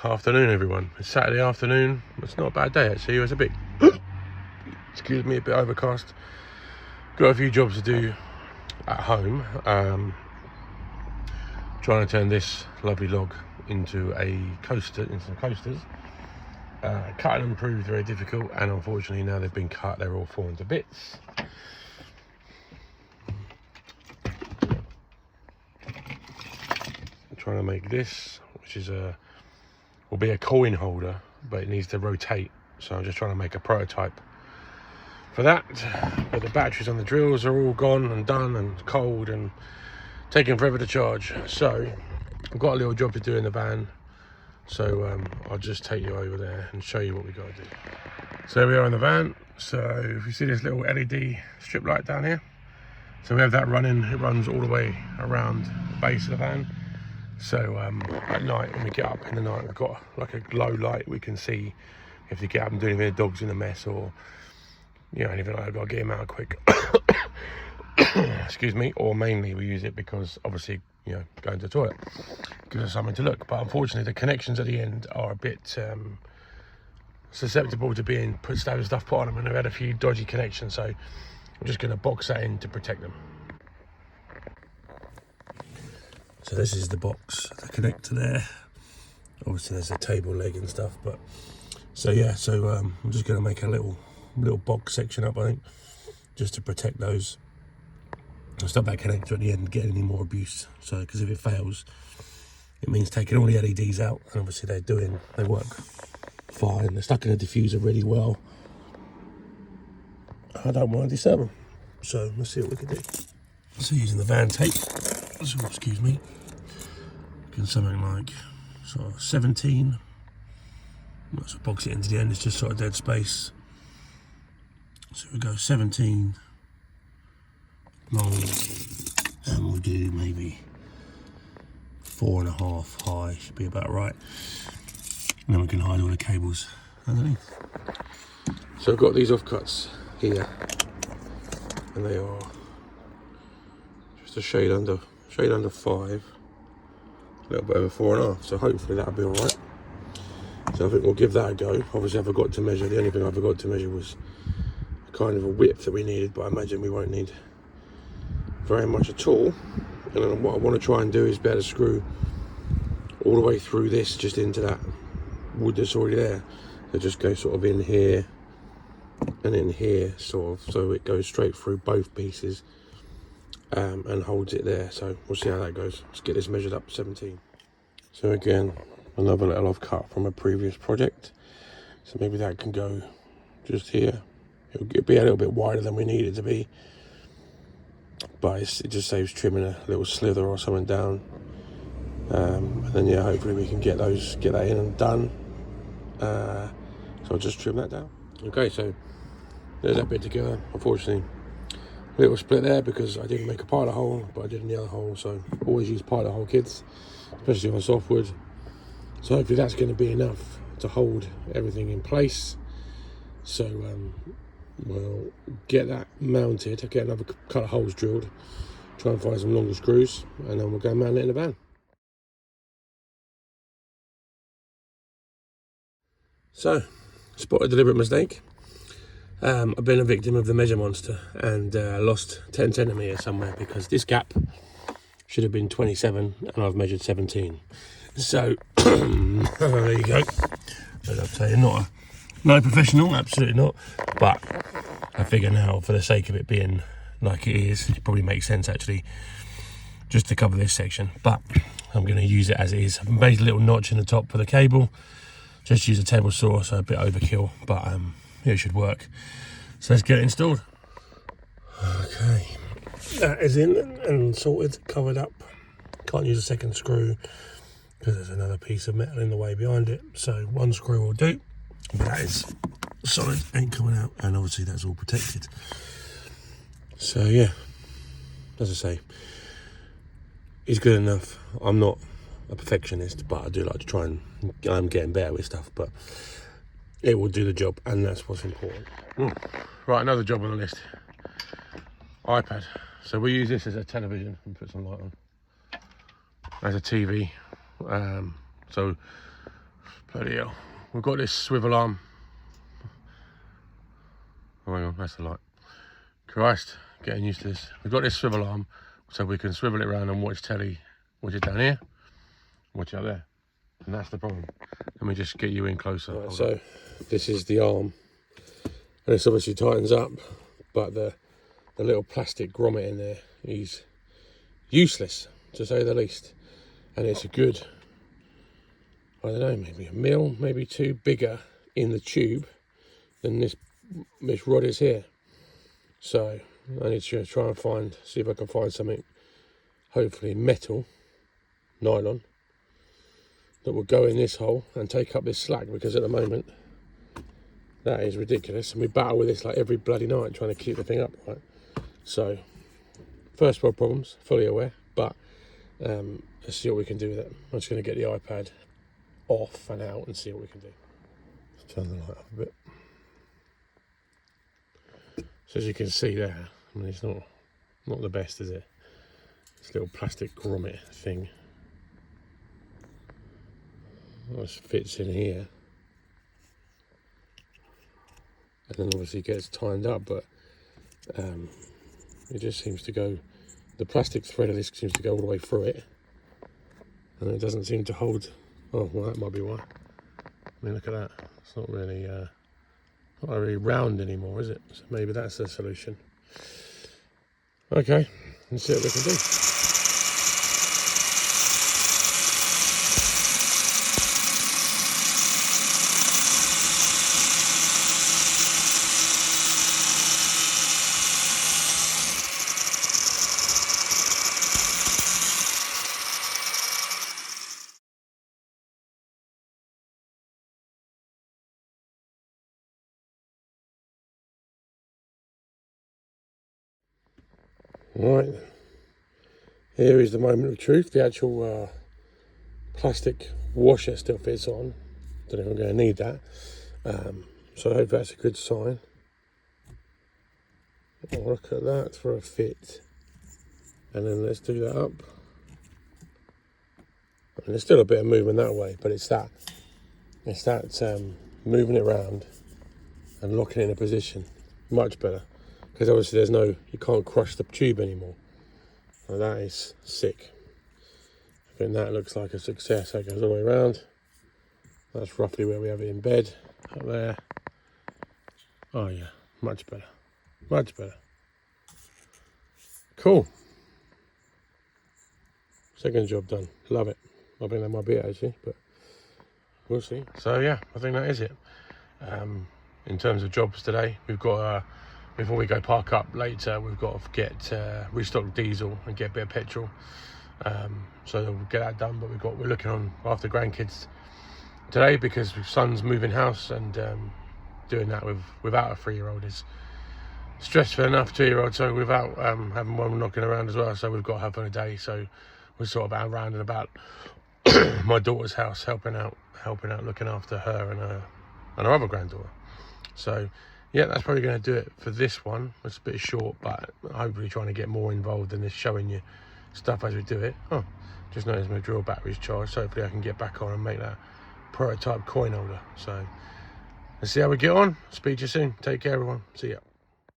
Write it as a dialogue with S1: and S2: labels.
S1: afternoon, everyone. It's Saturday afternoon. It's not a bad day actually. It was a bit, excuse me, a bit overcast. Got a few jobs to do at home. Trying to turn this lovely log into some coasters. Cutting them proved very difficult, and unfortunately now they've been cut, they're all falling to bits. I'm trying to make this, which is will be a coin holder, but it needs to rotate. So I'm just trying to make a prototype for that. But the batteries on the drills are all gone and done and cold and taking forever to charge. So I've got a little job to do in the van. So I'll just take you over there and show you what we got to do. So we are in the van. So if you see this little LED strip light down here, so we have that running. It runs all the way around the base of the van. So at night, when we get up in the night, we've got like a glow light. We can see if you get up and do anything, the dog's in a mess, or anything like that. I've got to get him out quick. Excuse me. Or mainly we use it because obviously going to the toilet gives us something to look. But unfortunately, the connections at the end are a bit susceptible to being stuff put on them, and they've had a few dodgy connections. So I'm just going to box that in to protect them. So this is the box, the connector there. Obviously there's a table leg and stuff, but I'm just going to make a little box section up, I think, just to protect those. I'll stop that connector at the end, get any more abuse. So, because if it fails, it means taking all the LEDs out, and obviously they work fine. They're stuck in the diffuser really well. I don't want to disturb them. So let's see what we can do. So using the van tape, so excuse me, something like sort of 17. Let's box it into the end, it's just sort of dead space. So we go 17 long, and we'll do maybe 4.5 high, should be about right. And then we can hide all the cables underneath. So I've got these offcuts here, and they are just a shade under 5. A little bit over 4.5, so hopefully that'll be all right. So I think we'll give that a go. Obviously I forgot to measure. The only thing I forgot to measure was kind of a width that we needed, but I imagine we won't need very much at all. And then what I want to try and do is be able to screw all the way through this, just into that wood that's already there. So just go sort of in here and in here, sort of, so it goes straight through both pieces. And holds it there. So we'll see how that goes. Let's get this measured up 17. So again, another little offcut from a previous project. So maybe that can go just here. It'll be a little bit wider than we need it to be, but it just saves trimming a little slither or something down. And then hopefully we can get that in and done. So I'll just trim that down. Okay, so there's that bit together. Unfortunately, little split there because I didn't make a pilot hole, but I did in the other hole. So always use pilot hole kits, especially on softwood. So hopefully that's going to be enough to hold everything in place. So we'll get that mounted. I'll get another couple of holes drilled, try and find some longer screws, and then we'll go mount it in the van. So, spot a deliberate mistake. I've been a victim of the measure monster and lost 10 centimetres somewhere, because this gap should have been 27 and I've measured 17. So there you go. As I'm saying, not a professional, absolutely not. But I figure now, for the sake of it being like it is, it probably makes sense actually just to cover this section. But I'm going to use it as it is. I've made a little notch in the top for the cable. Just use a table saw, so a bit overkill, but it should work. So let's get it installed. Okay, that is in and sorted, covered up. Can't use a second screw because there's another piece of metal in the way behind it. So one screw will do, but that is solid, ain't coming out, and obviously that's all protected. So yeah, as I say, it's good enough. I'm not a perfectionist, but I do like to try and I'm getting better with stuff, but it will do the job, and that's what's important. Right, another job on the list. iPad. So we use this as a television, and put some light on, as a TV. So Bloody hell. We've got this swivel arm. Oh, hang on, that's the light. Christ, getting used to this. We've got this swivel arm so we can swivel it around and watch telly. Watch it down here, watch it up there. And that's the problem. Let me just get you in closer. Right, so this is the arm. And this obviously tightens up, but the little plastic grommet in there is useless, to say the least. And it's a good, I don't know, maybe a mil, maybe two bigger in the tube than this rod is here. So I need to try and see if I can find something, hopefully metal, nylon, that will go in this hole and take up this slack, because at the moment that is ridiculous, and we battle with this like every bloody night trying to keep the thing up, right? So first world problems, fully aware, but let's see what we can do with it. I'm just going to get the iPad off and out and see what we can do. Let's turn the light up a bit. So as you can see there, I mean, it's not the best, is it? This little plastic grommet thing. This fits in here. And then obviously gets tightened up, but it just seems to go, the plastic thread of this seems to go all the way through it. And it doesn't seem to hold. Oh, well, that might be why. I mean, look at that. It's not really round anymore, is it? So maybe that's the solution. Okay, let's see what we can do. Right, here is the moment of truth. The actual plastic washer still fits on. Don't know if I'm going to need that. So I hope that's a good sign. I'll look at that for a fit. And then let's do that up. I mean, there's still a bit of movement that way, but it's that moving it around and locking it in a position. Much better. Because obviously you can't crush the tube anymore. So that is sick. I think that looks like a success. That goes all the way around. That's roughly where we have it in bed, up there. Oh yeah, much better. Much better. Cool. Second job done. Love it. I think that might be it actually, but we'll see. So yeah, I think that is it. In terms of jobs today, we've got before we go park up later, we've got to get restock diesel and get a bit of petrol. So we'll get that done. But we're looking on after grandkids today because son's moving house, and doing that without a 3-year-old is stressful enough. 2-year-old, so without having one knocking around as well. So we've got to have on a day. So we're sort of out round and about my daughter's house, helping out, looking after her and her other granddaughter. So yeah, that's probably going to do it for this one. It's a bit short, but hopefully trying to get more involved in this, showing you stuff as we do it. Oh, just noticed my drill battery's charged, so hopefully I can get back on and make that prototype coin holder. So let's see how we get on. Speak to you soon. Take care, everyone. See ya.